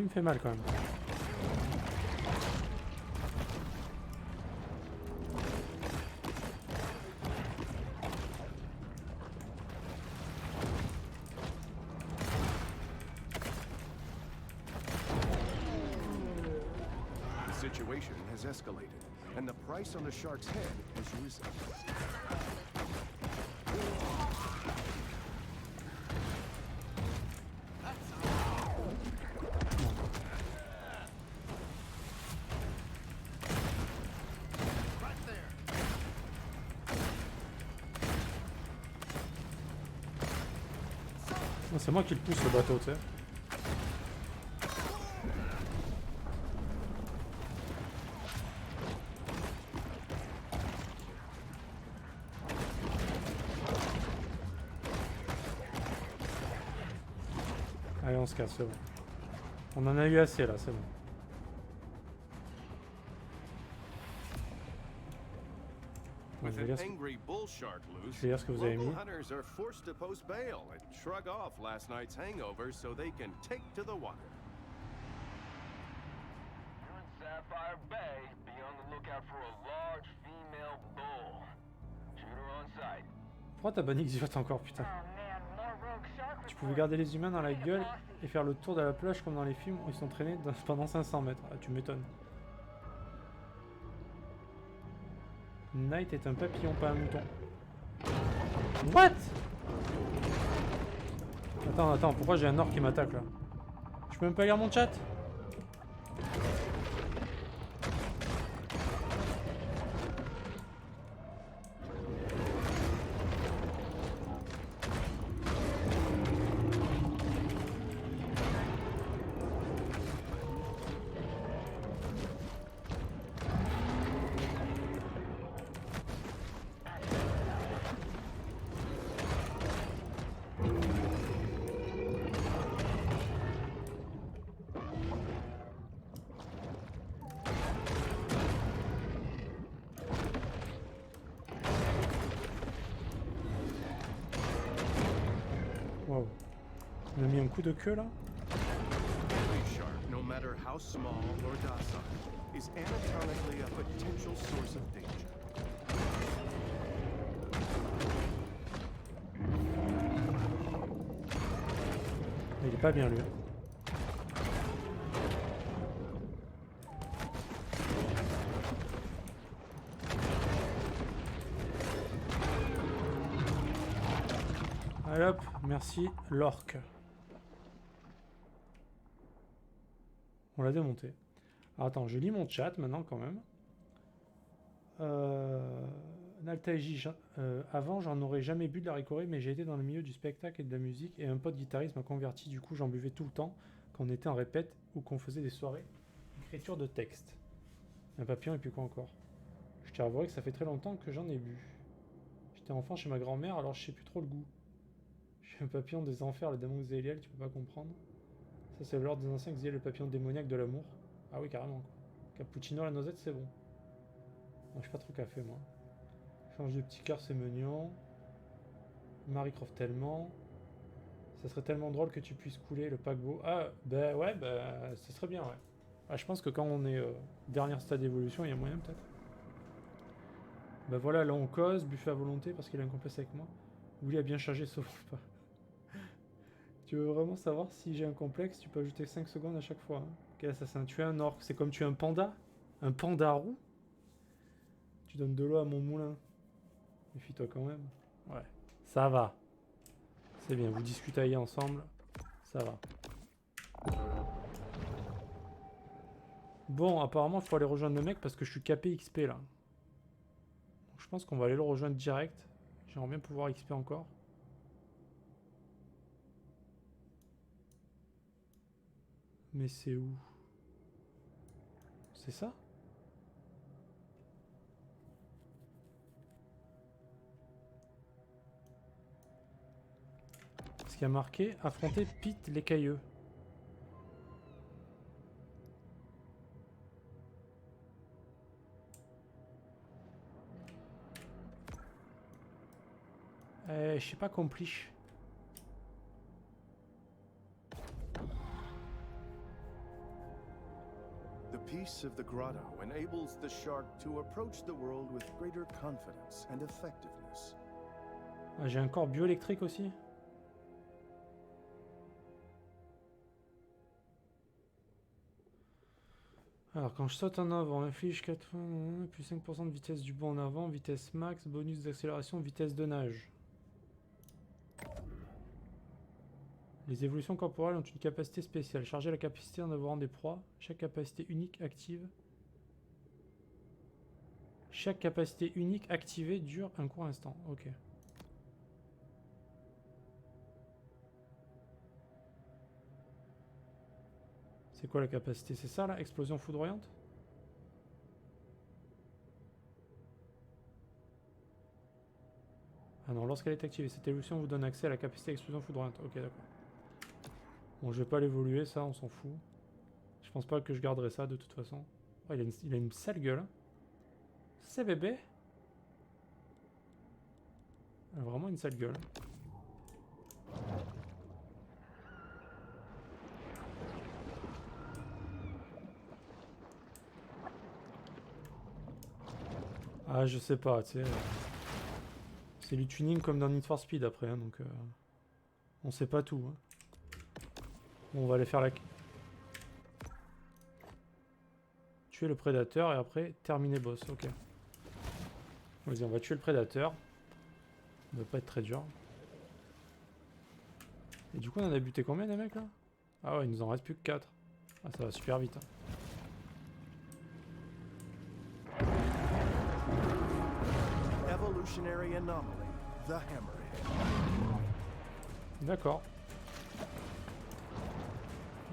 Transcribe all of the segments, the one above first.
Lui il me fait mal quand même. The situation has escalated, and the price on the shark's head has risen. Non, c'est moi qui le pousse le bateau, tu sais. Allez, on se casse, c'est bon. On en a eu assez là, c'est bon. With Je vais an lire angry bull shark loose, je vais lire ce que vous avez mis. local hunters are forced to post bail and shrug off last night's hangover so they can take to the water. You're in Sapphire Bay. Be on the lookout for a large female bull. Shoot her on sight. Pourquoi t'as banni Xyot encore, putain? Tu pouvais garder les humains dans la gueule et faire le tour de la plage comme dans les films où ils sont traînés pendant 500 mètres. Ah, tu m'étonnes. Knight est un papillon, pas un mouton. What? Attends, pourquoi j'ai un orc qui m'attaque là? Je peux même pas lire mon chat? Wow. On a mis un coup de queue là? Every shark, no matter how small or docile, is anatomically a potential source of danger. Il est pas bien lui. Allez hop, merci l'orc. On l'a démonté. Alors, attends, je lis mon chat maintenant quand même. Naltaji, avant j'en aurais jamais bu de la ricorée, mais j'ai été dans le milieu du spectacle et de la musique et un pote guitariste m'a converti, du coup j'en buvais tout le temps quand on était en répète ou qu'on faisait des soirées écriture de texte. Un papillon et puis quoi encore. Je t'avouerai que ça fait très longtemps que j'en ai bu. J'étais enfant chez ma grand-mère alors je sais plus trop le goût. Je suis un papillon des enfers, le démon Xéliel, tu peux pas comprendre. Ça c'est l'ordre des anciens Xéliel, le papillon démoniaque de l'amour. Ah oui carrément quoi. Cappuccino à la noisette c'est bon. Non, je suis pas trop café moi. Change de petit cœur, c'est mignon. Marie Croft tellement. Ça serait tellement drôle que tu puisses couler le paquebot. Ah, bah ouais, bah ça serait bien, ouais. Ah, je pense que quand on est dernière stade d'évolution, il y a moyen peut-être. Bah voilà, là on cause, buffet à volonté parce qu'il a un complexe avec moi. Willy a bien chargé, sauf pas. Tu veux vraiment savoir si j'ai un complexe, tu peux ajouter 5 secondes à chaque fois. Hein. Quel assassin? Tu es un orc, c'est comme tu es un panda? Un panda roux? Tu donnes de l'eau à mon moulin. Méfie-toi quand même. Ouais. Ça va. C'est bien, vous discutez ensemble. Ça va. Bon, apparemment, il faut aller rejoindre le mec parce que je suis capé XP là. Donc, je pense qu'on va aller le rejoindre direct. J'aimerais bien pouvoir XP encore. Mais c'est où? C'est ça? Ce qui a marqué affronter Pete l'écailleux. Je sais pas accomplish. peace of the grotto enables the shark to approach the world with greater confidence and effectiveness. Ah, j'ai un corps bioélectrique aussi. Alors quand je saute en avant, inflige 80, plus 5% de vitesse du bond en avant, vitesse max, bonus d'accélération, vitesse de nage. Les évolutions corporelles ont une capacité spéciale. Charger la capacité en avoir des proies. Chaque capacité unique active. Chaque capacité unique activée dure un court instant. Ok. C'est quoi la capacité? C'est ça là? Explosion foudroyante? Ah non, lorsqu'elle est activée, cette évolution vous donne accès à la capacité explosion foudroyante. Ok, d'accord. Bon, je vais pas l'évoluer, ça, on s'en fout. Je pense pas que je garderai ça de toute façon. Oh, il a une sale gueule. Hein. C'est bébé. Il a vraiment une sale gueule. Ah, je sais pas, tu sais. C'est du tuning comme dans Need for Speed après, hein, donc on sait pas tout. Hein. Bon, on va aller faire la... Tuer le prédateur et après terminer boss, ok. Vas-y, on va tuer le prédateur. Ça va pas être très dur. Et du coup, on en a buté combien les mecs là? Ah ouais, il nous en reste plus que 4. Ah, ça va super vite. Hein. Evolutionary anomaly, the hammerhead. D'accord.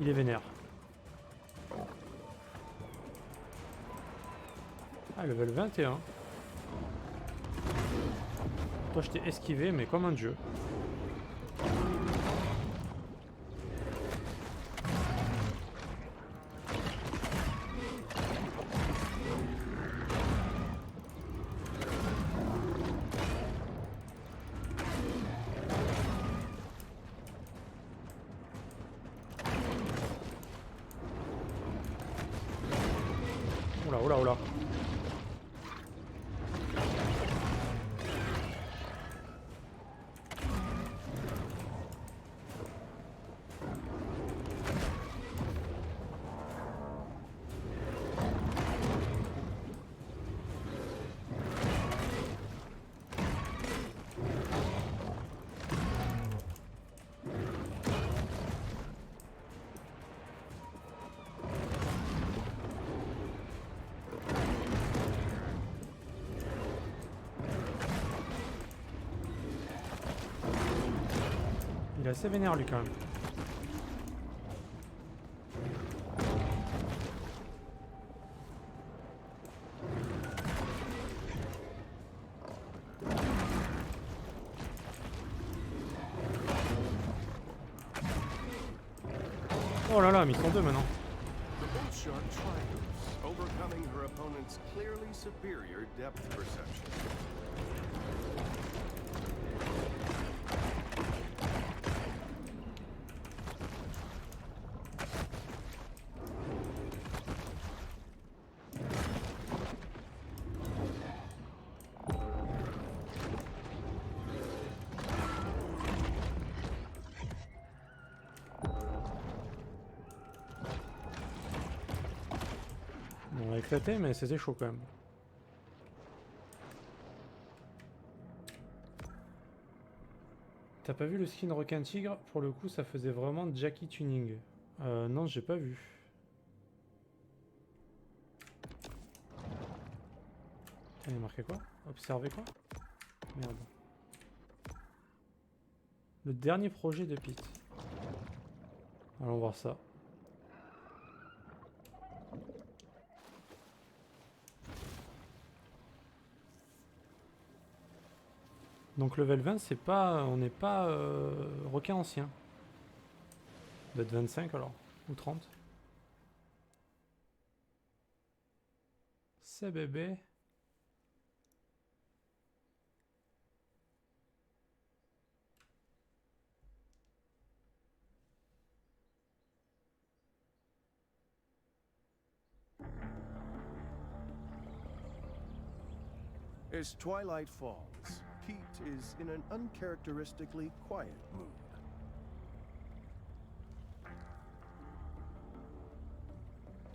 Il est vénère. Ah, level 21. Toi, je t'ai esquivé, mais comme un dieu. Oula, oula, oula. Il est assez vénère lui quand même. Oh là là, mais ils sont deux maintenant. The bull shark triumphs, overcoming her opponent's clearly superior depth perception. On a éclaté, mais c'était chaud quand même. T'as pas vu le skin requin tigre? Pour le coup, ça faisait vraiment Jackie tuning. Non, j'ai pas vu. Il est marqué quoi? Observer quoi? Merde. Le dernier projet de Pete. Allons voir ça. Donc level 20, c'est pas, on n'est pas requin ancien. Doit être 25 alors, ou 30. C'est bébé. As twilight falls, Pete is in an uncharacteristically quiet mood.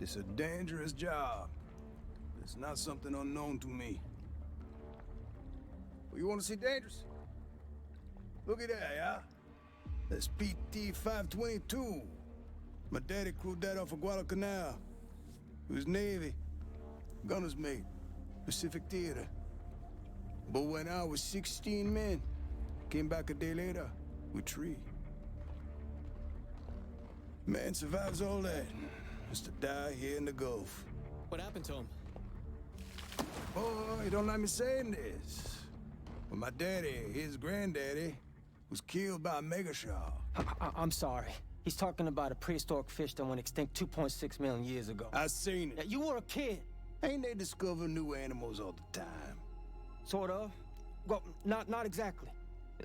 It's a dangerous job. It's not something unknown to me. Well, you want to see dangerous? Look at that, yeah? That's PT 522. My daddy crewed that off of Guadalcanal. He was Navy. Gunner's mate. Pacific Theater. But when I was 16 men, came back a day later with 3. Man survives all that. Has to die here in the Gulf. What happened to him? Oh, you don't like me saying this. But my daddy, his granddaddy, was killed by a megashark. I'm sorry. He's talking about a prehistoric fish that went extinct 2.6 million years ago. I seen it. Now, you were a kid. Ain't they discover new animals all the time? Sort of. Well, not exactly.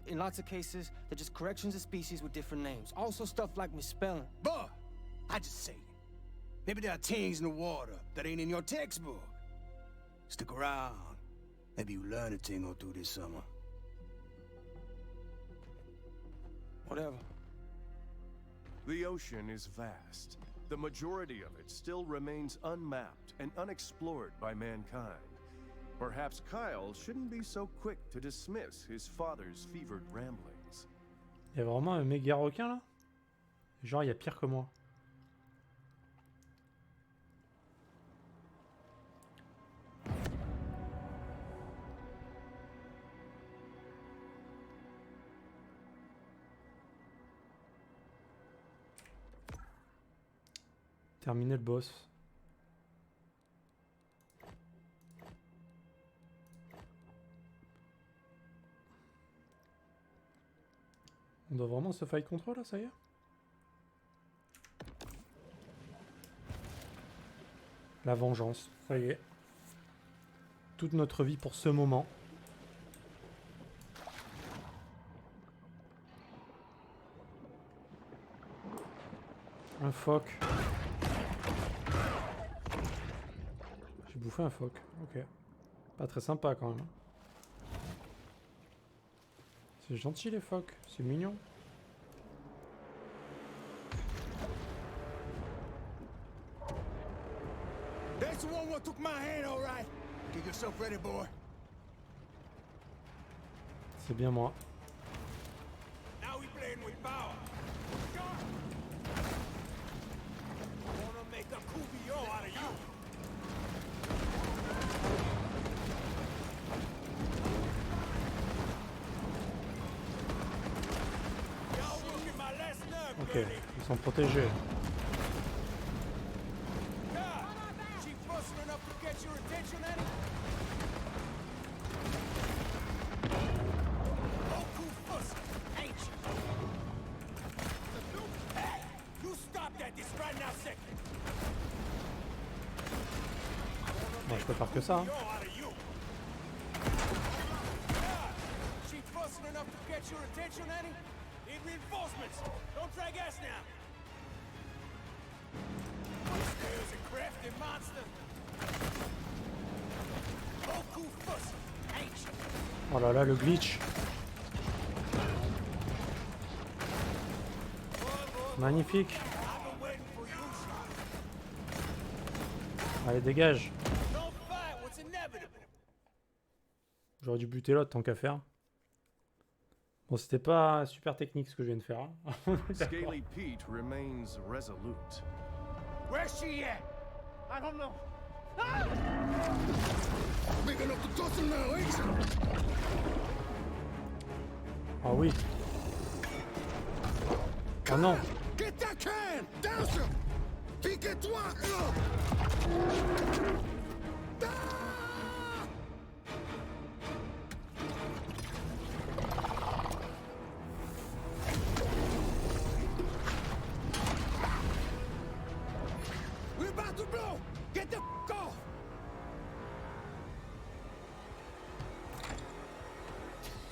In lots of cases, they're just corrections of species with different names. Also stuff like misspelling. But I just say it. Maybe there are things in the water that ain't in your textbook. Stick around. Maybe you learn a thing or two this summer. Whatever. The ocean is vast. The majority of it still remains unmapped and unexplored by mankind. Perhaps Kyle shouldn't be so quick to dismiss his father's fevered ramblings. Il y a vraiment un méga requin là? Genre, il y a pire que moi. Terminer le boss. On doit vraiment se fight contre eux là, ça y est? La vengeance, ça y est. Toute notre vie pour ce moment. Un phoque. J'ai bouffé un phoque, ok. Pas très sympa quand même. C'est gentil les phoques, c'est mignon. That's the one what took my hand, all right. Get yourself ready, boy. C'est bien moi. Now we playing with power. I wanna make a coupillon out of you. Y'all working my last nerve, Ok, ils sont protégés. She fussing enough to get your attention, Eddie? Oh, cool fussing, ain't you? Hey, you stop that this right now, second. Moi je peux faire que ça. Hein. She fussing enough to get your attention, Eddie? Need reinforcements. Don't drag ass now. There's a crafty monster. Oh, cool fussing, ain't you? Oh là là, le glitch. Magnifique. I've been waiting for you, son. Allez, dégage. Don't fight what's inevitable. J'aurais dû buter l'autre tant qu'à faire. Bon, c'était pas super technique ce que je viens de faire. Hein. Scaly Pete remains resolute. Where's she at? I don't know. Big enough to toss him now, ain't you? Ah oui. Oh non. Get that can! Douse him! Pique-toi, là! Ah! We're about to blow! Get the f off!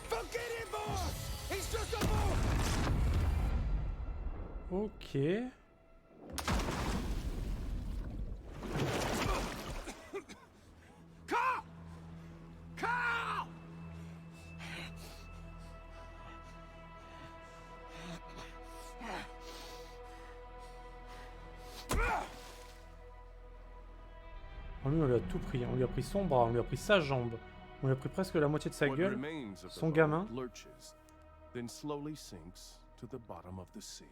Forget it, boy! He's just a boy! Ok. Carl! Carl! Oh, lui, on lui a tout pris. On lui a pris son bras, on lui a pris sa jambe. On lui a pris presque la moitié de sa What gueule. remains of the Son boat gamin. lurches, then slowly sinks to the bottom of the sea.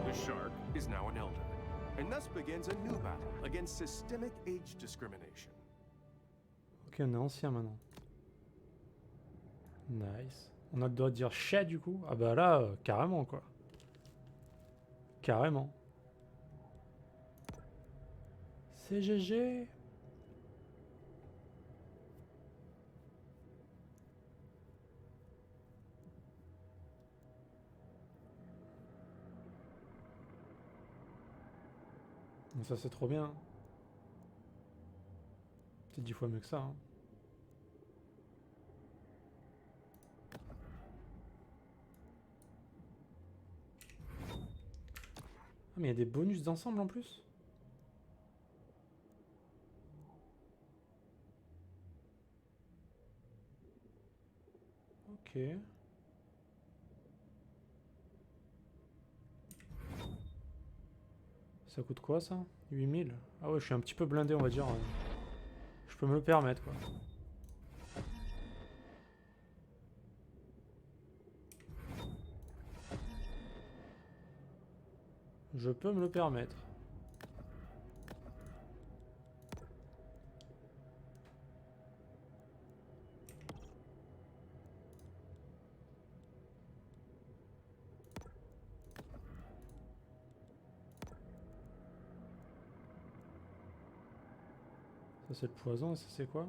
The shark is now an elder, and thus begins a new battle against systemic age discrimination. Ok, on est ancien maintenant. Nice. On a le droit de dire chat du coup. Ah bah là, carrément quoi. Carrément. C'est GG. Ça c'est trop bien. C'est 10 fois mieux que ça. Hein. Ah, mais il y a des bonus d'ensemble en plus. Ok. Ça coûte quoi ça? 8000? Ah ouais, je suis un petit peu blindé on va dire. Je peux me le permettre quoi. Je peux me le permettre. Ça c'est le poison et ça c'est quoi?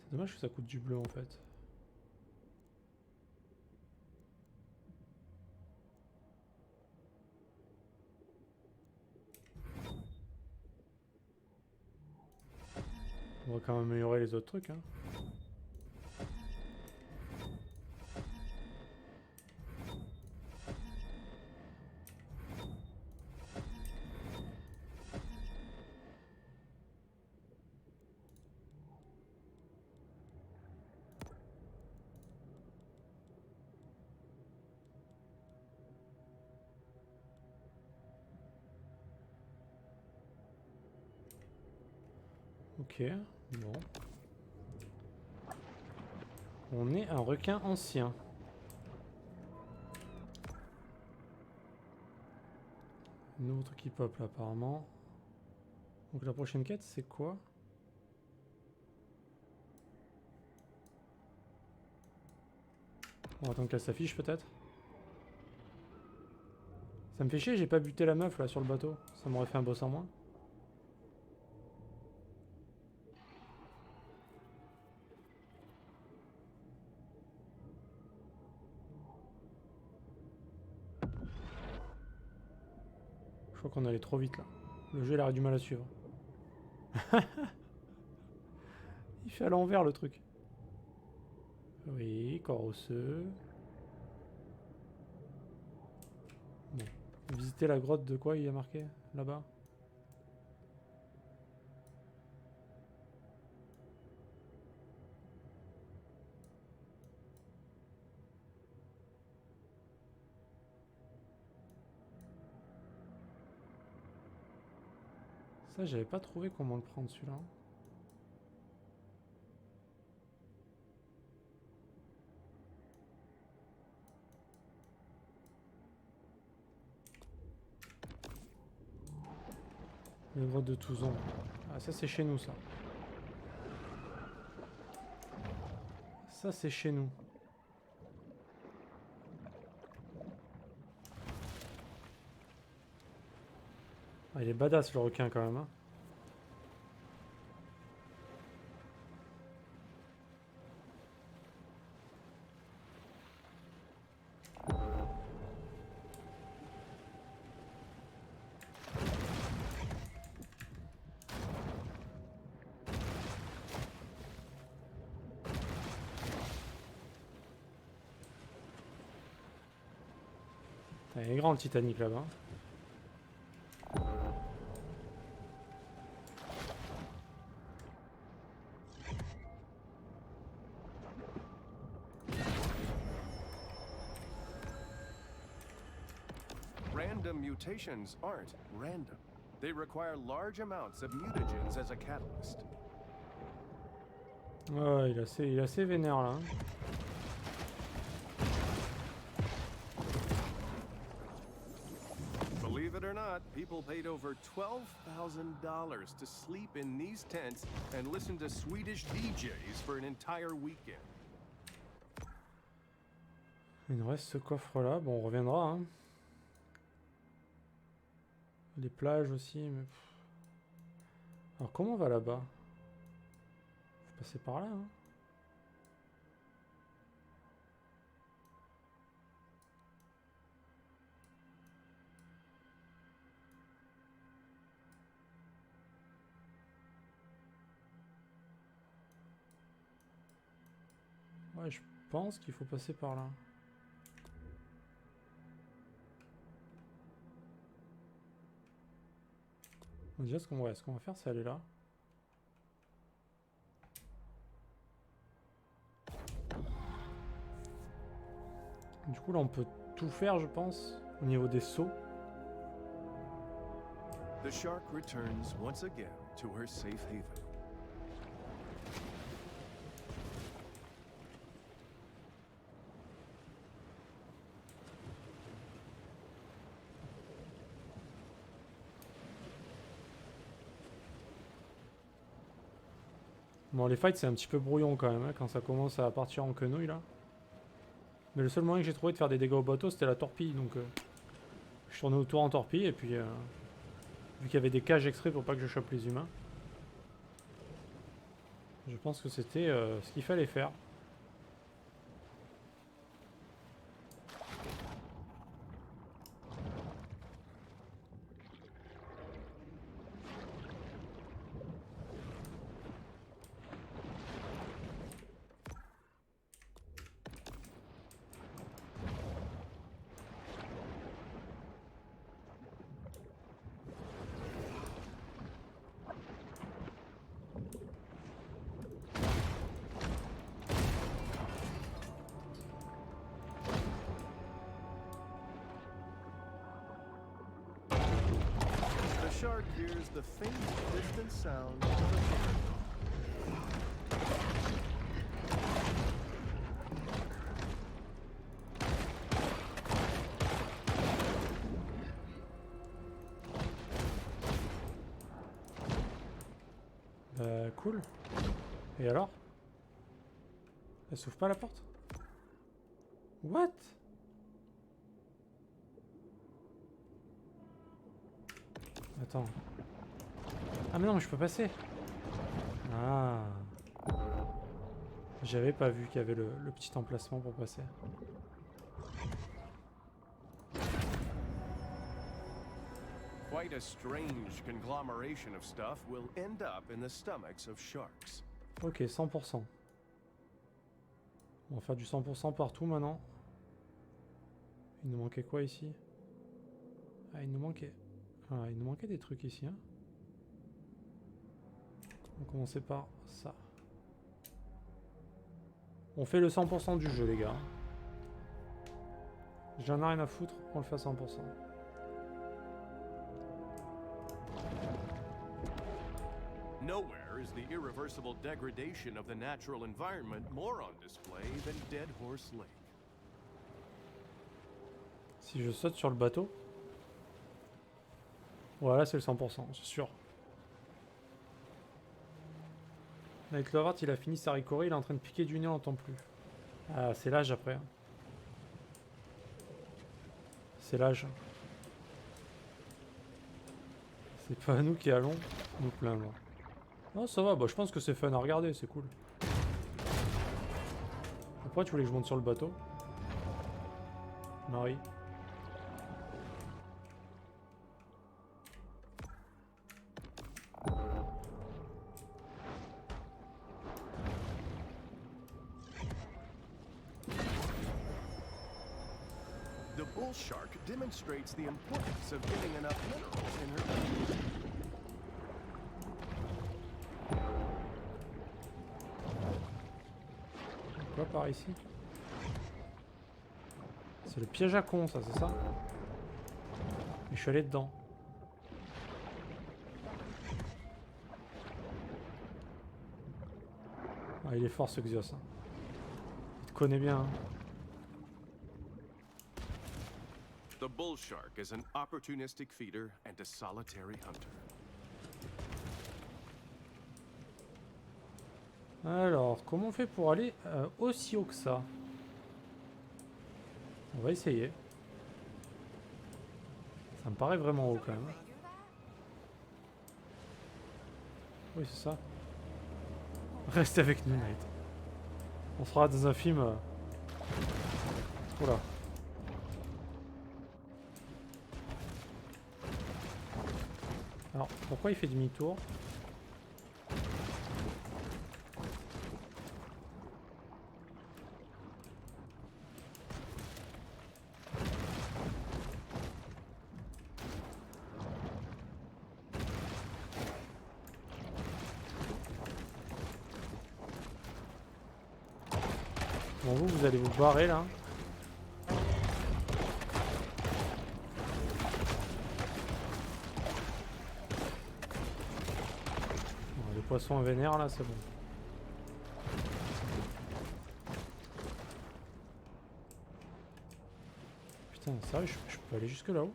C'est dommage que ça coûte du bleu en fait. On va quand même améliorer les autres trucs hein. Ok, bon. On est un requin ancien. Nouveau truc qui pop là apparemment. Donc la prochaine quête c'est quoi? On va attendre qu'elle s'affiche peut-être. Ça me fait chier, j'ai pas buté la meuf là sur le bateau. Ça m'aurait fait un boss en moins. Je crois qu'on allait trop vite là. Le jeu il a du mal à suivre. Il fait à l'envers le truc. Oui, corps osseux. Bon. Visiter la grotte de quoi il y a marqué là-bas? Ça j'avais pas trouvé comment le prendre celui-là. Les grottes de Touzon. Ah ça c'est chez nous ça. Ça c'est chez nous. Ah, il est badass le requin quand même hein. Il est grand le Titanic là-bas. random mutations aren't random. They require large amounts of mutagens as a catalyst. Ouais, il est assez vénère là. Hein. Believe it or not, people paid over $12,000 to sleep in these tents and listen to Swedish DJs for an entire weekend. Il nous reste ce coffre là, bon on reviendra. Hein. Les plages aussi, mais... Alors comment on va là-bas? Faut passer par là, hein. Ouais, je pense qu'il faut passer par là. Déjà, ce qu'on va faire, c'est aller là. Du coup, là, on peut tout faire, je pense, au niveau des sauts. The shark returns once again to her safe haven. Bon, les fights, c'est un petit peu brouillon quand même, hein, quand ça commence à partir en quenouille, là. Mais le seul moyen que j'ai trouvé de faire des dégâts au bateau, c'était la torpille, donc... je tournais autour en torpille, et puis... vu qu'il y avait des cages extraits pour pas que je chope les humains... je pense que c'était ce qu'il fallait faire. The shark hears the faint, distant sound of a killer. Cool. Et alors? Elle s'ouvre pas la porte? What? Attends. Ah mais non, je peux passer. Ah. J'avais pas vu qu'il y avait le petit emplacement pour passer. Quite a strange conglomeration of stuff will end up in the stomachs of sharks. Ok, 100%. On va faire du 100% partout maintenant. Il nous manquait quoi ici? Ah, il nous manquait des trucs ici. Hein. On va commencer par ça. On fait le 100% du jeu, les gars. J'en ai rien à foutre, on le fait à 100%. Nowhere is the irreversible degradation of the natural environment more on display than Dead Horse Lake. Si je saute sur le bateau. Voilà, c'est le 100%, c'est sûr. Avec Lovart, il a fini sa ricorée, il est en train de piquer du nez, on n'entend plus. Ah, c'est l'âge après. Hein. C'est l'âge. C'est pas nous qui allons nous plaindre. Non, ça va, bah, je pense que c'est fun à regarder, c'est cool. Pourquoi tu voulais que je monte sur le bateau? Marie. The bull shark demonstrates the importance of getting enough minerals in her diet. Quoi par ici? C'est le piège à con, ça, c'est ça? je suis allé dedans. Ah, il est fort ce Xios. Hein. Il te connaît bien. Hein. The bull shark is an opportunistic feeder and a solitary hunter. Alors, comment on fait pour aller aussi haut que ça? On va essayer. Ça me paraît vraiment haut quand même. Oui, c'est ça. Reste avec nous, mate. On sera dans un film... Oula. Alors, pourquoi il fait demi-tour? Bon, vous allez vous barrer là. Bon, les poissons vénèrent là, c'est bon. Putain, sérieux, je peux aller jusque là-haut?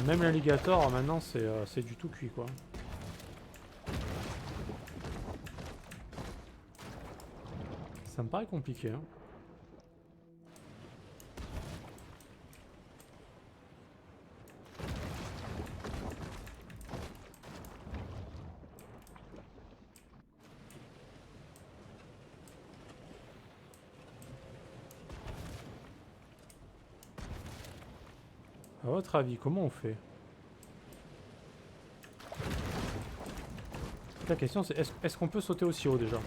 Même l'alligator maintenant c'est du tout cuit quoi. Ça me paraît compliqué hein. À votre avis, comment on fait? La question c'est est-ce qu'on peut sauter aussi haut déjà?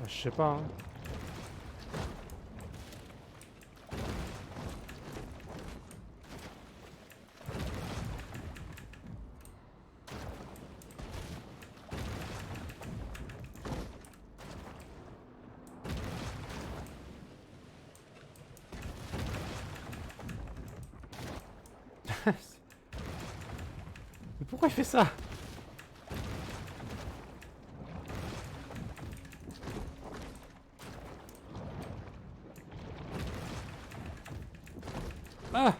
Je sais pas. Hein. Mais pourquoi il fait ça? Ah!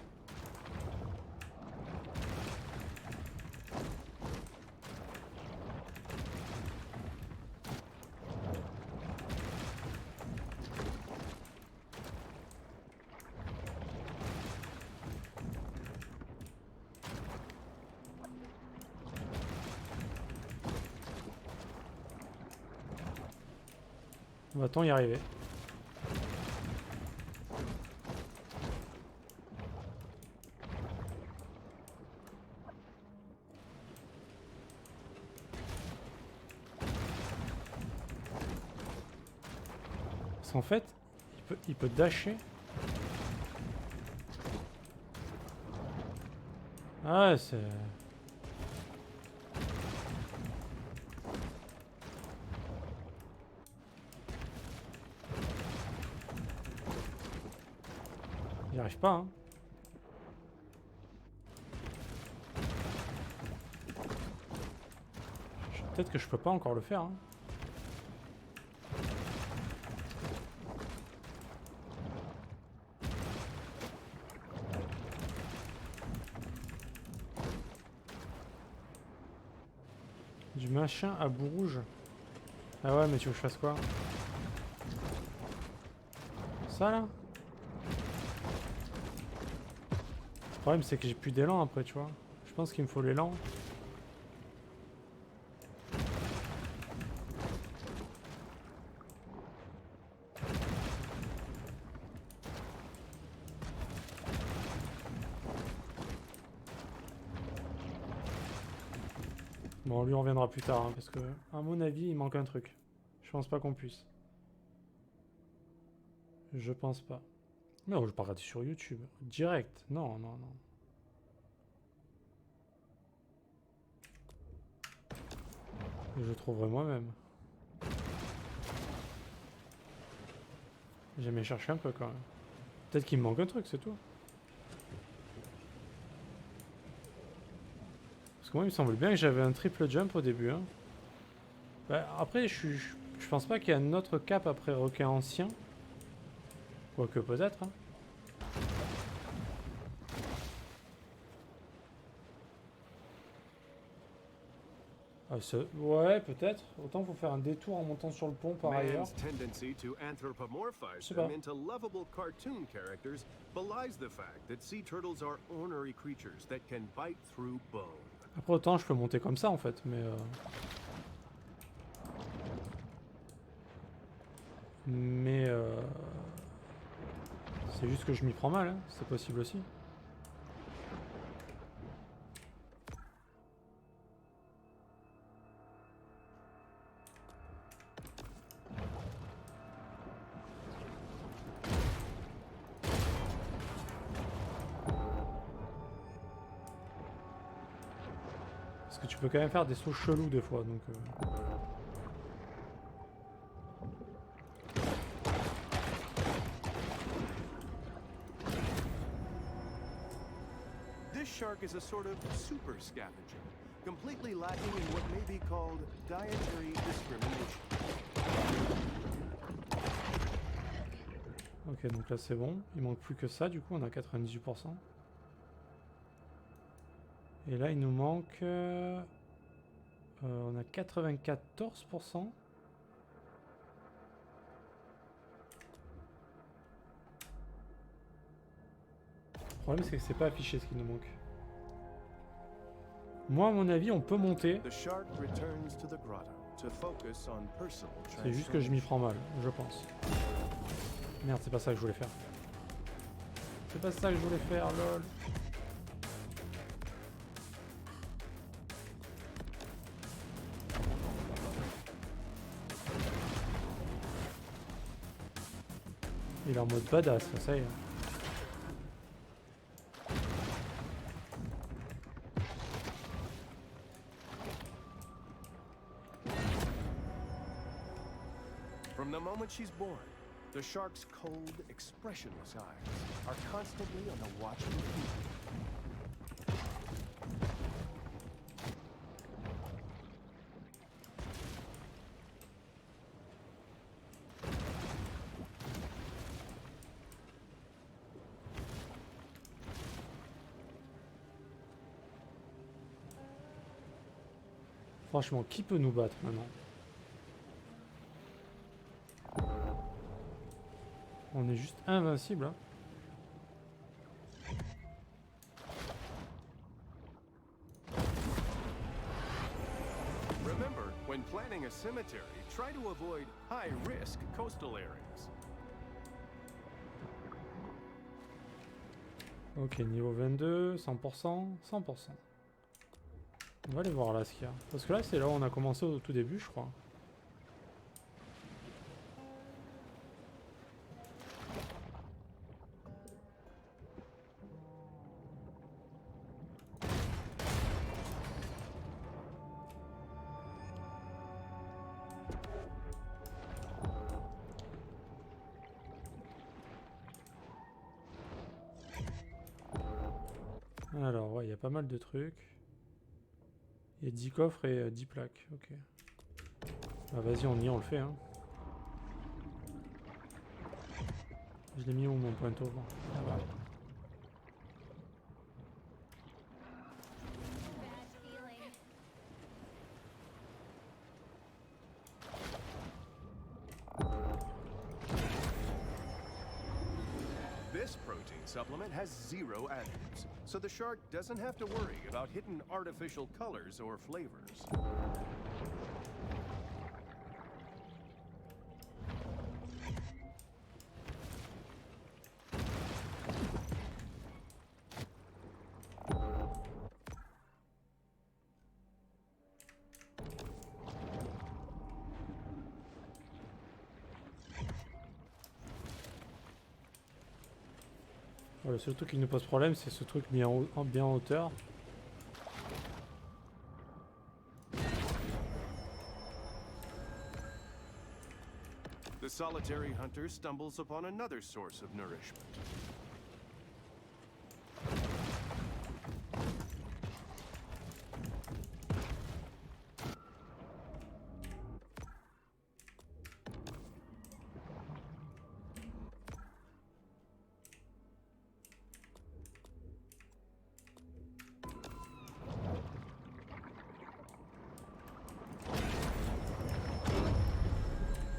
Va-t-on y arriver? Parce qu'en fait, il peut dasher. Ah ouais, c'est... J'y arrive pas, hein. Peut-être que je peux pas encore le faire, hein. Du machin à bout rouge. Ah ouais, mais tu veux que je fasse quoi? Ça là? Le problème c'est que j'ai plus d'élan après, tu vois. Je pense qu'il me faut l'élan. Bon, lui on reviendra plus tard, hein, parce que à mon avis il manque un truc. Je pense pas qu'on puisse. Je pense pas. Non, je vais pas regarder sur YouTube. Direct. Non, non, non. Je trouverai moi-même. J'ai chercher un peu quand même. Peut-être qu'il me manque un truc, c'est tout. Parce que moi il me semble bien que j'avais un triple jump au début. Hein. Bah, après je pense pas qu'il y a un autre cap après requin ancien. Quoique peut-être. Hein. Ah, ouais, peut-être. Autant faut faire un détour en montant sur le pont par ailleurs. Man's tendency to anthropomorphize Je sais pas. them into lovable cartoon characters belies the fact that sea turtles are ornery creatures that can bite through bone. Après autant je peux monter comme ça en fait, mais c'est juste que je m'y prends mal, hein. C'est possible aussi. Parce que tu peux quand même faire des sauts chelous des fois, donc... This shark is a sort of super scavenger, completely lacking in what may be called dietary discrimination. Ok, donc là c'est bon. Il manque plus que ça, du coup on a 98%. Et là il nous manque... on a 94%. Le problème c'est que c'est pas affiché ce qui nous manque. Moi à mon avis on peut monter. The shark returns to the grotto to focus on personal C'est juste que je m'y prends mal, je pense. Merde, c'est pas ça que je voulais faire. C'est pas ça que je voulais faire, lol. Il est en mode badass, ça y est. From the moment she's born, the shark's cold, expressionless eyes are constantly on the watch for food. Franchement, qui peut nous battre maintenant? On est juste invincible. Hein. Remember, when planning a cemetery, try to avoid high-risk coastal areas. Ok, niveau 22, 100%, 100%. On va aller voir là ce qu'il y a. Parce que là, c'est là où on a commencé au tout début, je crois. Alors, ouais, il y a pas mal de trucs. Il y a 10 coffres et 10 plaques. Ok. Bah, vas-y, on le fait. Hein. Je l'ai mis où mon pointeau? Ah, voilà. This protein supplement has 0 additives, so the shark doesn't have to worry about hidden artificial colors or flavors. Le seul truc qui nous pose problème, c'est ce truc mis bien en hauteur. The solitary hunter stumbles upon another source of nourishment.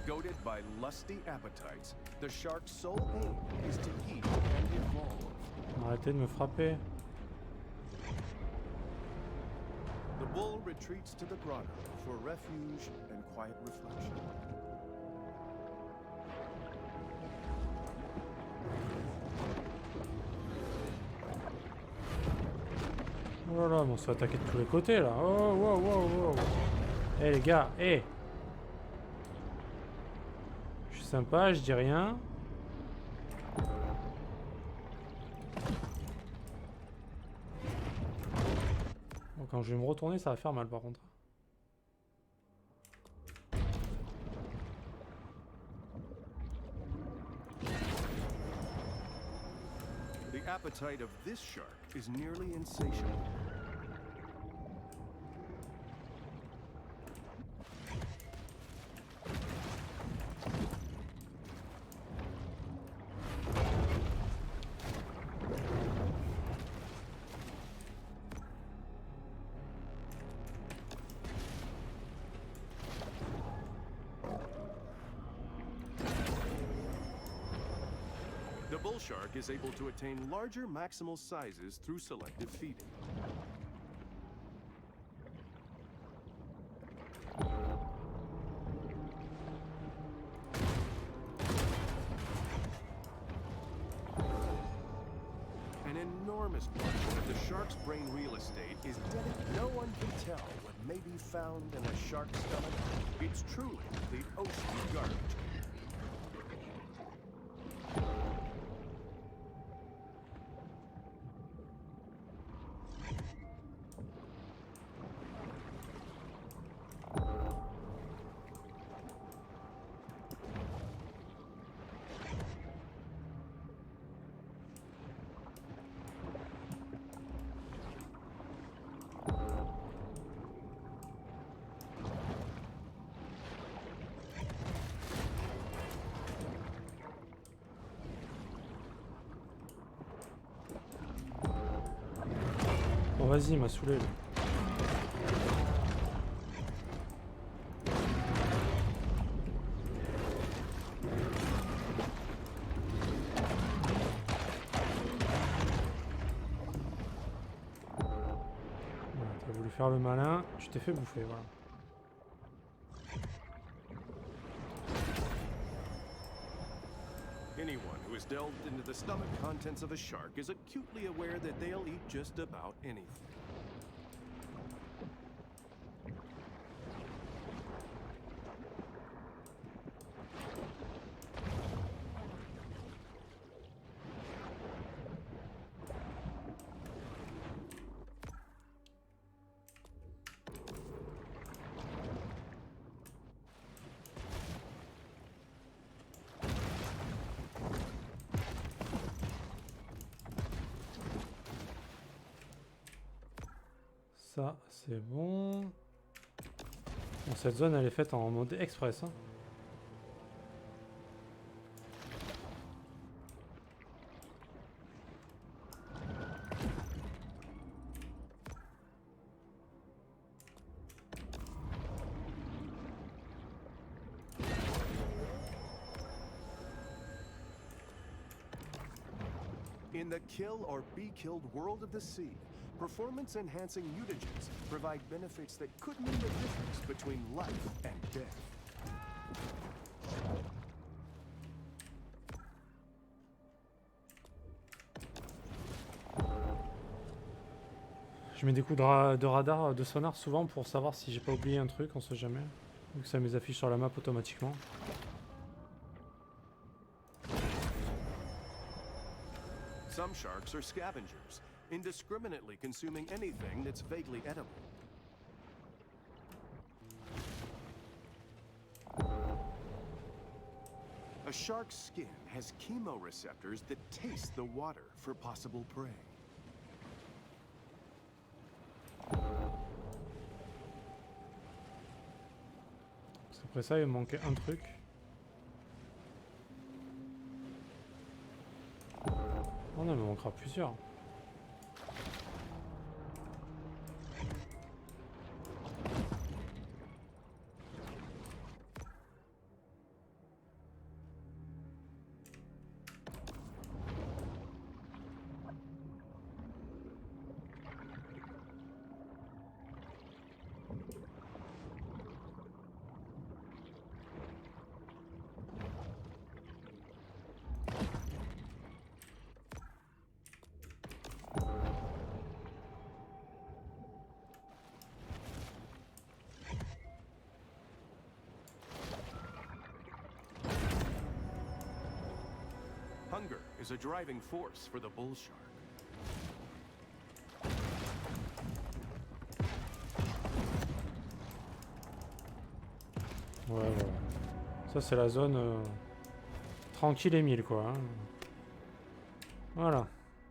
Goaded by lusty appetites, the shark's sole aim is to eat and evolve. Arrêtez de me frapper. The bull retreats to the grotto for refuge and quiet reflection. Oh là là, mais on se fait attaquer de tous les côtés là. Oh, wow, wow, wow. Eh les gars, eh. Je suis sympa, je dis rien. Bon, quand je vais me retourner, ça va faire mal par contre. The appetite of this shark is nearly insatiable. The bull shark is able to attain larger maximal sizes through selective feeding. An enormous portion of the shark's brain real estate is dedicated. No one can tell what may be found in a shark's stomach. It's truly the ocean garbage. Bon vas-y, il m'a saoulé là. Voilà, t'as voulu faire le malin, tu t'es fait bouffer, voilà. Anyone who has delved into the stomach contents of a shark is acutely aware that they'll eat just about anything. Ça, c'est bon. Bon, cette zone, elle est faite en mode express. Hein. In the kill or be killed world of the sea, performance-enhancing mutagens provide benefits that could mean the difference between life and death. Je mets des coups de radar, de sonar souvent pour savoir si j'ai pas oublié un truc, on sait jamais. Vu que ça me les affiche sur la map automatiquement. Some sharks are scavengers, indiscriminately consuming anything that's vaguely edible. A shark's skin has chemoreceptors that taste the water for possible prey. Après ça, il me manquait un truc. Oh non, il me manquera plusieurs. Hunger is a driving force for the bull shark. Ouais, voilà. Ça, c'est la zone tranquille et mille, quoi. Hein. Voilà.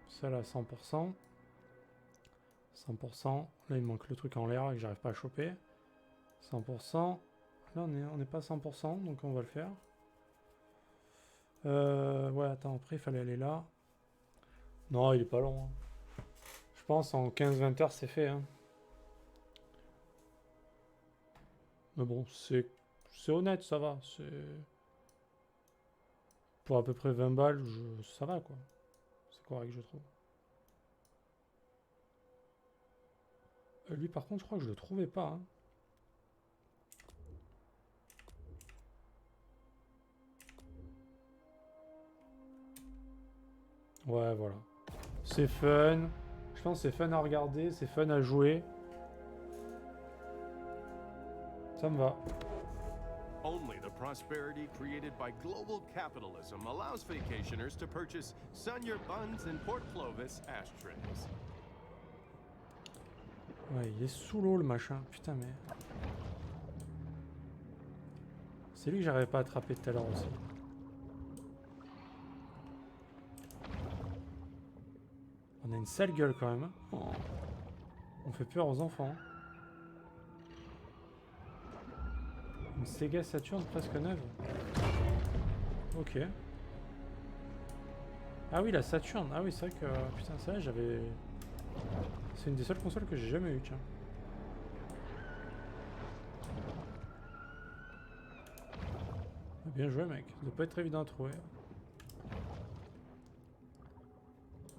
Celle-là, 100%. 100%. Là, il me manque le truc en l'air que j'arrive pas à choper. 100%. Là, on n'est pas à 100%, donc on va le faire. Ouais, attends, après, il fallait aller là. Non, il est pas long. Hein. Je pense en 15-20 heures, c'est fait. Hein. Mais bon, c'est honnête, ça va. Pour à peu près 20 balles, ça va, quoi. C'est correct, je trouve. Lui, par contre, je crois que je le trouvais pas. Hein. Ouais, voilà. C'est fun. Je pense que c'est fun à regarder, c'est fun à jouer. Ça me va. Only the prosperity created by global capitalism allows vacationers to purchase Sunyer buns and Port Clovis ashtrays. Ouais, il est sous l'eau le machin. Putain, mais. C'est lui que j'arrivais pas à attraper tout à l'heure aussi. On a une sale gueule quand même. Oh. On fait peur aux enfants. Une Sega Saturn presque neuve. Ok. Ah oui, la Saturn. Ah oui, c'est vrai que... Putain, ça, j'avais... C'est une des seules consoles que j'ai jamais eues, tiens. Bien joué, mec. Ça doit pas être évident à trouver.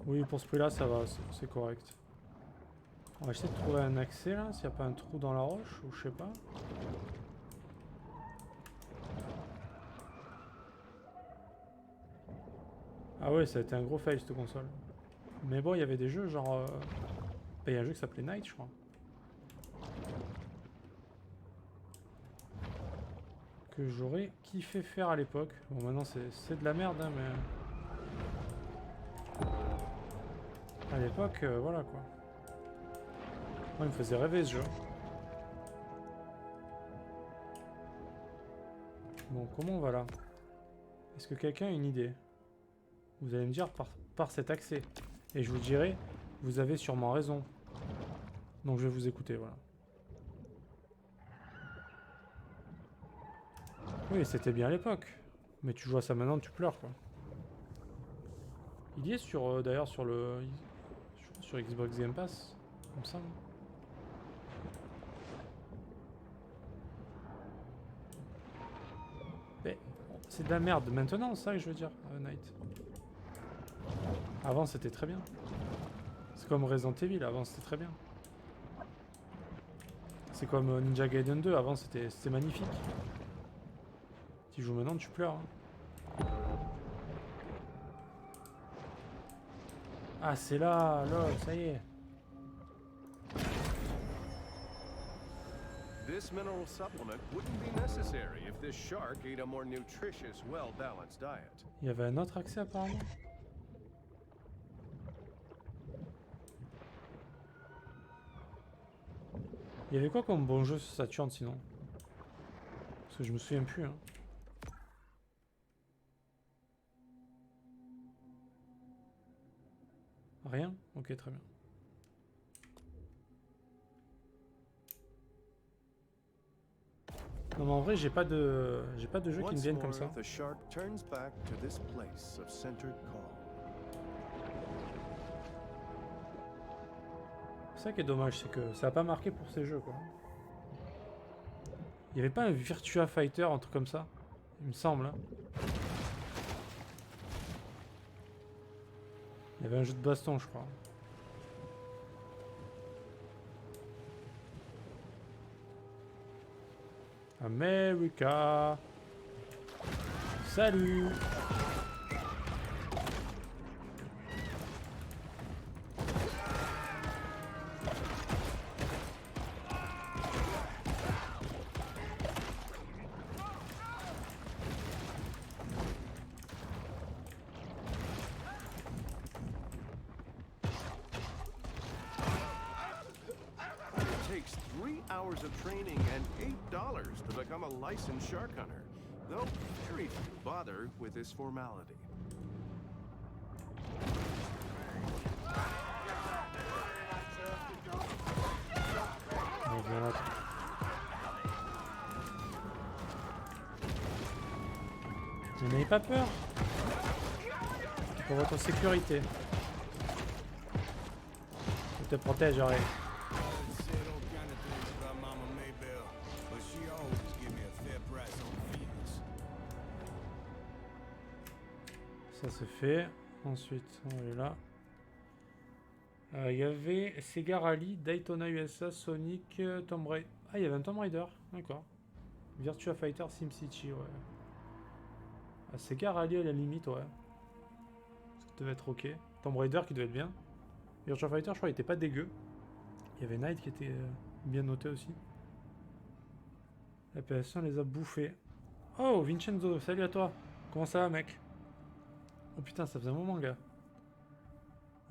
Oui, pour ce prix-là, ça va. C'est correct. On va essayer de trouver un accès, là. S'il n'y a pas un trou dans la roche, ou je sais pas. Ah ouais, ça a été un gros fail cette console. Mais bon, il y avait des jeux genre... Il y a un jeu qui s'appelait Night, je crois. Que j'aurais kiffé faire à l'époque. Bon, maintenant c'est de la merde, hein, mais... À l'époque, voilà quoi. Moi, il me faisait rêver ce jeu. Bon, comment on va là? Est-ce que quelqu'un a une idée? Vous allez me dire par cet accès. Et je vous dirai, vous avez sûrement raison. Donc je vais vous écouter, voilà. Oui, c'était bien à l'époque. Mais tu joues à ça maintenant, tu pleures, quoi. Il y est sur, d'ailleurs, sur le... Sur Xbox Game Pass, comme ça. Mais c'est de la merde maintenant, ça que je veux dire, Night. Avant c'était très bien. C'est comme Resident Evil, avant c'était très bien. C'est comme Ninja Gaiden 2, avant c'était magnifique. Tu joues maintenant, tu pleures. Hein. Ah c'est là, lol, ça y est. This mineral supplement wouldn't be necessary if this shark ate a more nutritious, well-balanced diet. Il y avait un autre accès apparemment. Il y avait quoi comme bon jeu sur Saturn sinon? Parce que je me souviens plus. Hein. Rien? Ok, très bien. Non mais en vrai j'ai pas de jeu qui me viennent comme ça. The shark turns back to this place of centered calm. C'est ça qui est dommage, c'est que ça a pas marqué pour ces jeux quoi. Il y avait pas un Virtua Fighter, un truc comme ça? Il me semble. Hein. Il y avait un jeu de baston je crois. America. Salut. Hours of training and $8 to become a licensed shark hunter, though very few bother with this formality. Vous n'avez pas peur? Pour votre sécurité. Je te protège, Ray. Ça c'est fait. Ensuite, on est là. Il y avait Sega Rally, Daytona USA, Sonic, Tomb Raider. Ah, il y avait un Tomb Raider, d'accord. Virtua Fighter, SimCity, ouais. Ah, Sega Rally à la limite, ouais. Ça devait être ok. Tomb Raider qui devait être bien. Virtua Fighter, je crois, il était pas dégueu. Il y avait Knight qui était bien noté aussi. La PS1 les a bouffés. Oh, Vincenzo, salut à toi. Comment ça va, mec? Oh putain, ça faisait un moment, gars.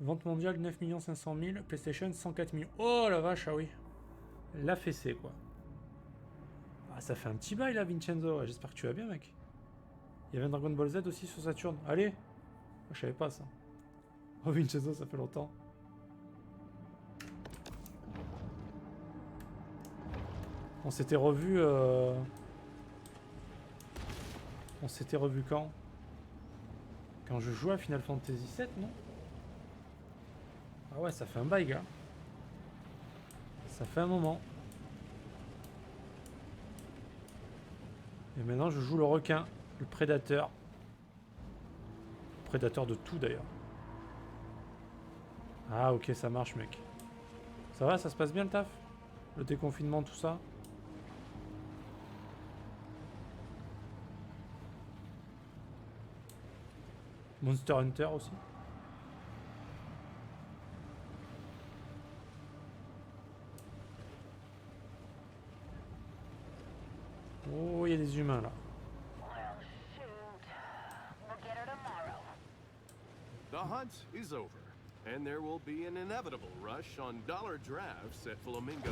Vente mondiale 9 500 000, PlayStation 104 millions. Oh la vache, ah oui. La fessée, quoi. Ah, ça fait un petit bail là, Vincenzo. J'espère que tu vas bien, mec. Il y avait un Dragon Ball Z aussi sur Saturn. Allez. Je savais pas ça. Oh, Vincenzo, ça fait longtemps. On s'était revu. On s'était revu quand? Quand je jouais à Final Fantasy VII, non? Ah ouais, ça fait un bail, gars. Ça fait un moment. Et maintenant, je joue le requin, le prédateur. Le prédateur de tout, d'ailleurs. Ah, ok, ça marche, mec. Ça va, ça se passe bien, le taf? Le déconfinement, tout ça? Monster Hunter aussi. Oh, il y a des humains là. The hunt is over, and there will be an inevitable rush on dollar drafts at Flamingo.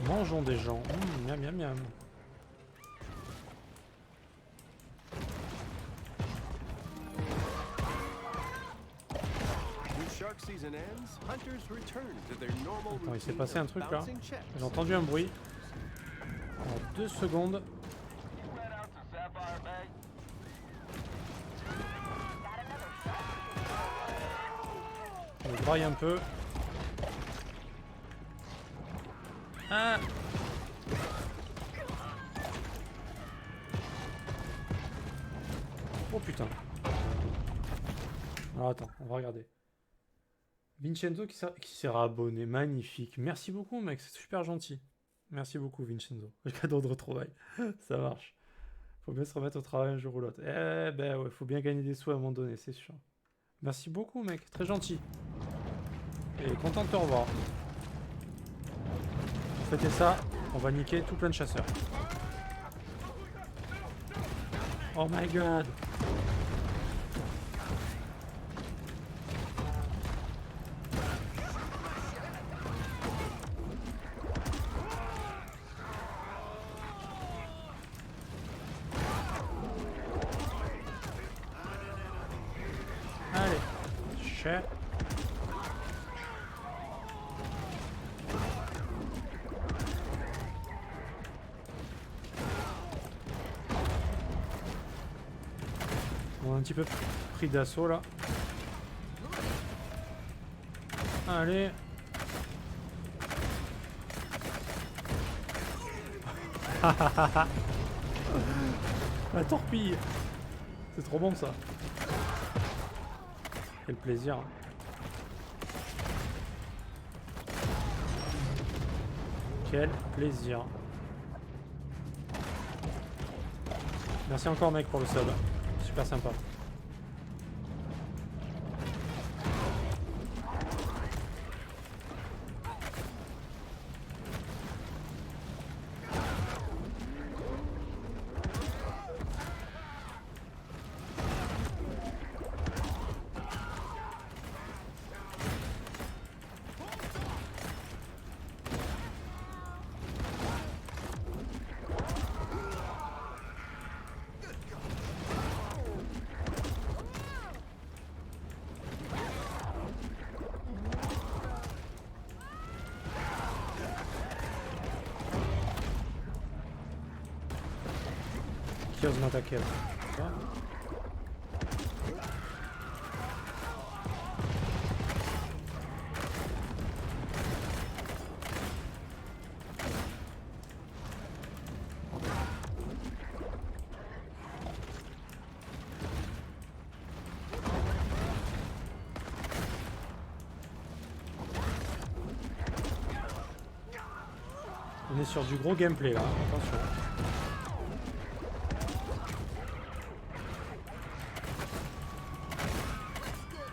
Mangeons des gens. Miam miam miam. Attends, il s'est passé un truc là. J'ai entendu un bruit. En 2 secondes. Je braille un peu. Ah! Oh putain. Alors attends, on va regarder. Vincenzo qui s'est rabonné, magnifique. Merci beaucoup mec, c'est super gentil. Merci beaucoup Vincenzo. Le cadeau de retrouvailles. Ça marche. Faut bien se remettre au travail un jour ou l'autre. Eh ben ouais, faut bien gagner des sous à un moment donné, c'est sûr. Merci beaucoup mec, très gentil. Et content de te revoir. Pour fêter ça, on va niquer tout plein de chasseurs. Oh my god. Allez, cher. On a un petit peu pris d'assaut là. Allez. La torpille. C'est trop bon ça. Quel plaisir. Quel plaisir. Merci encore mec pour le sub. Super sympa. Qui ose m'attaquer là? On est sur du gros gameplay là, attention.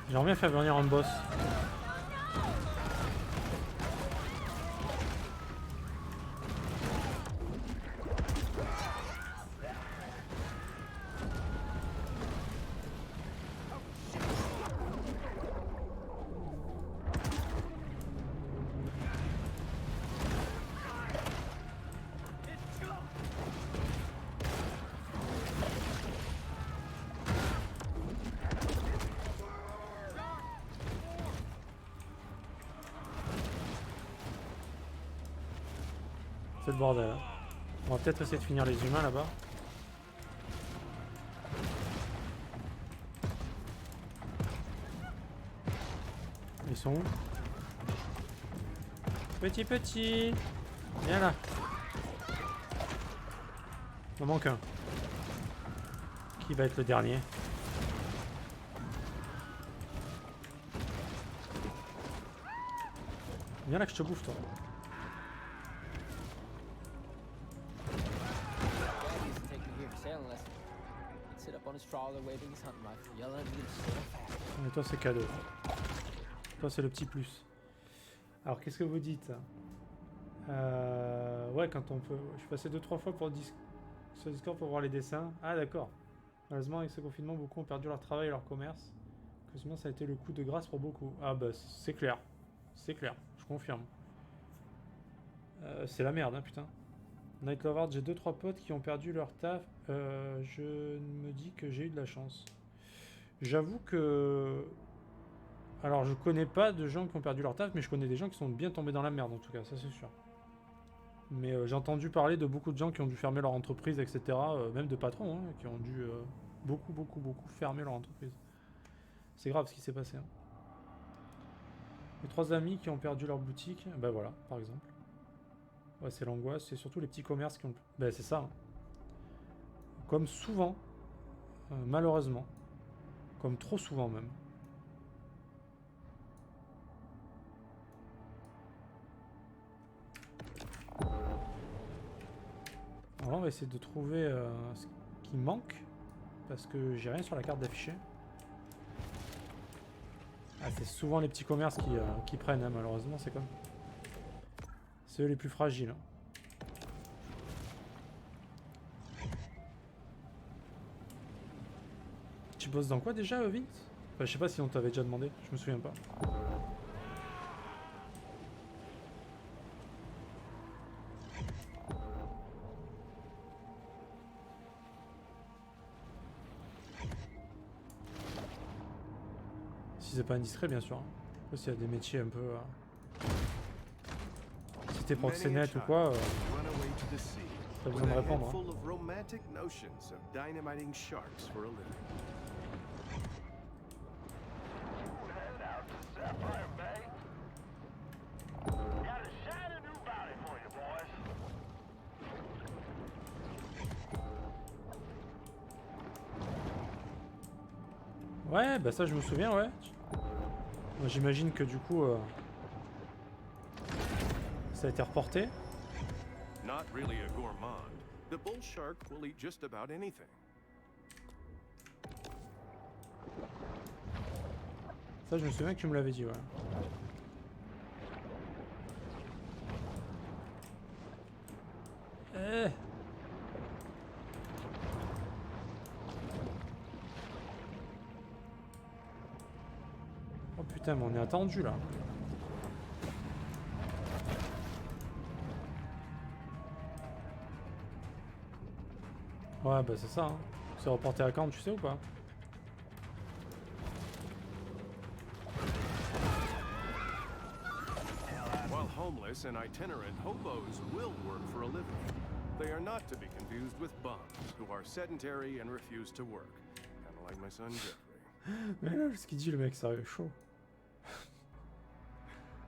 J'aimerais bien faire venir un boss. C'est le bordel. Hein. On va peut-être essayer de finir les humains là-bas. Ils sont où? Petit. Viens là. Il en manque un. Qui va être le dernier? Viens là que je te bouffe toi. Et toi c'est cadeau. Toi c'est le petit plus. Alors qu'est-ce que vous dites? Ouais, quand on peut... Je suis passé 2-3 fois sur Discord pour voir les dessins. Ah d'accord. Malheureusement avec ce confinement, beaucoup ont perdu leur travail et leur commerce. Heureusement ça a été le coup de grâce pour beaucoup. Ah bah c'est clair. C'est clair, je confirme. C'est la merde hein putain. Night Lovard, j'ai 2-3 potes qui ont perdu leur taf. Je me dis que j'ai eu de la chance. J'avoue que... Alors je connais pas de gens qui ont perdu leur taf, mais je connais des gens qui sont bien tombés dans la merde en tout cas, ça c'est sûr. Mais j'ai entendu parler de beaucoup de gens qui ont dû fermer leur entreprise, etc. Même de patrons, hein, qui ont dû beaucoup fermer leur entreprise. C'est grave ce qui s'est passé. Hein. Les 3 amis qui ont perdu leur boutique, ben voilà, par exemple. Ouais, c'est l'angoisse, c'est surtout les petits commerces qui ont... Ben c'est ça. Hein. Comme souvent, malheureusement. Comme trop souvent même. Alors on va essayer de trouver ce qui manque. Parce que j'ai rien sur la carte d'affiché. Ah, c'est souvent les petits commerces qui prennent, hein, malheureusement, c'est comme. C'est eux les plus fragiles. Hein. Tu bosses dans quoi déjà, Vince? Enfin, je sais pas si on t'avait déjà demandé, je me souviens pas. Si c'est pas indiscret, bien sûr. Hein. S'il y a des métiers un peu... Si t'es proxénète ou quoi, t'as besoin de répondre. Hein. Ouais, bah ça je me souviens, ouais. Moi j'imagine que du coup ça a été reporté. Not really a gourmand, the bull shark will eat just about anything. Ça je me souviens que tu me l'avais dit, ouais. Oh putain, mais on est attendu là. Ouais, bah c'est ça. Hein. C'est reporté à quand, tu sais ou pas? While homeless and itinerant, hobos will work for a living. They are not to be confused with bums, who are sedentary and refuse to work. Kind of like my son Jeffrey. Mais là, ce qu'il dit, le mec, sérieux, chaud.